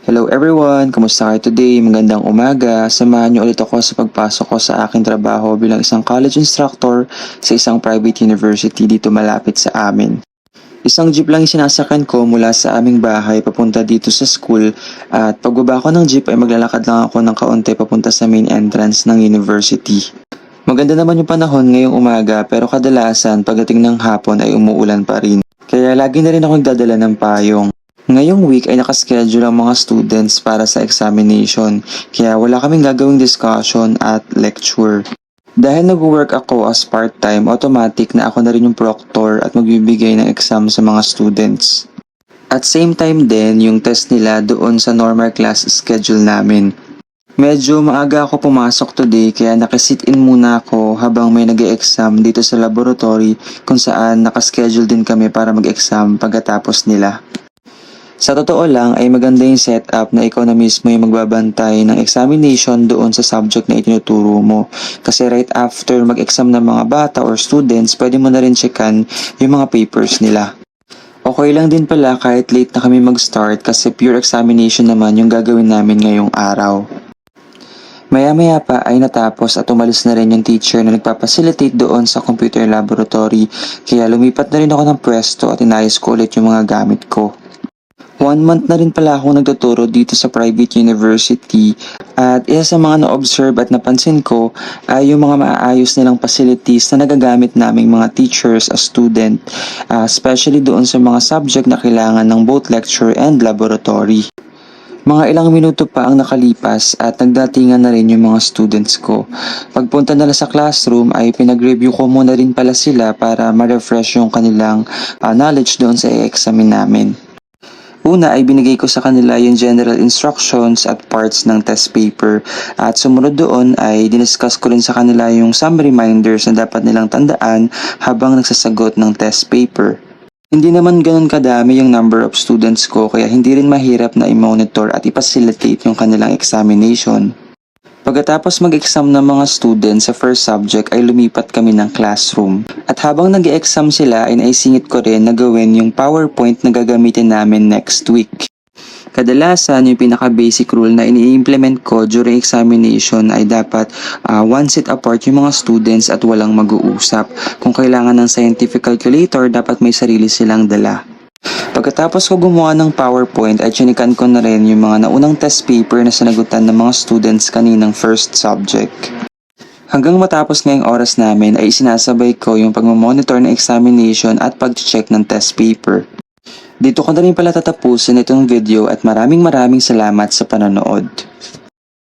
Hello everyone! Kumusta kayo today? Magandang umaga. Samahan niyo ulit ako sa pagpasok ko sa aking trabaho bilang isang college instructor sa isang private university dito malapit sa amin. Isang jeep lang yung sinasakyan ko mula sa aming bahay papunta dito sa school at pagbaba ko ng jeep ay maglalakad lang ako ng kaunti papunta sa main entrance ng university. Maganda naman yung panahon ngayong umaga pero kadalasan pagdating ng hapon ay umuulan pa rin. Kaya lagi na rin ako nagdadala ng payong. Ngayong week ay nakaschedule ang mga students para sa examination, kaya wala kaming gagawing discussion at lecture. Dahil nag-work ako as part-time, automatic na ako na rin yung proctor at magbibigay ng exam sa mga students. At same time din yung test nila doon sa normal class schedule namin. Medyo maaga ako pumasok today kaya nakasit in muna ako habang may nag-e-exam dito sa laboratory kung saan nakaschedule din kami para mag-exam pagkatapos nila. Sa totoo lang ay maganda yung setup na ikaw na mismo yung magbabantay ng examination doon sa subject na itinuturo mo. Kasi right after mag-exam ng mga bata or students, pwede mo na rin checkan yung mga papers nila. Okay lang din pala kahit late na kami mag-start kasi pure examination naman yung gagawin namin ngayong araw. Maya-maya pa ay natapos at umalis na rin yung teacher na nagpapacilitate doon sa computer laboratory kaya lumipat na rin ako ng pwesto at inayos ko ulit yung mga gamit ko. 1 month na rin pala akong nagtuturo dito sa private university at isa sa mga na-observe at napansin ko ay yung mga maaayos nilang facilities na nagagamit naming mga teachers as student, especially doon sa mga subject na kailangan ng both lecture and laboratory. Mga ilang minuto pa ang nakalipas at nagdatingan na rin yung mga students ko. Pagpunta nila sa classroom ay pinag-review ko muna rin pala sila para ma-refresh yung kanilang knowledge doon sa i-examine namin. Una ay binigay ko sa kanila yung general instructions at parts ng test paper at sumunod doon ay diniscuss ko rin sa kanila yung some reminders na dapat nilang tandaan habang nagsasagot ng test paper. Hindi naman ganun kadami yung number of students ko kaya hindi rin mahirap na i-monitor at i-facilitate yung kanilang examination. Pagkatapos mag-exam ng mga students sa first subject ay lumipat kami ng classroom. At habang nag-exam sila ay naisingit ko rin na gawin yung PowerPoint na gagamitin namin next week. Kadalasan yung pinaka-basic rule na ini-implement ko during examination ay dapat one seat apart yung mga students at walang mag-uusap. Kung kailangan ng scientific calculator, dapat may sarili silang dala. Pagkatapos ko gumawa ng PowerPoint ay chinikan ko na rin yung mga naunang test paper na sinagutan ng mga students kaninang first subject. Hanggang matapos ngayong oras namin ay isinasabay ko yung pagmamonitor ng examination at pag-check ng test paper. Dito ko na rin pala tatapusin itong video at maraming salamat sa panonood.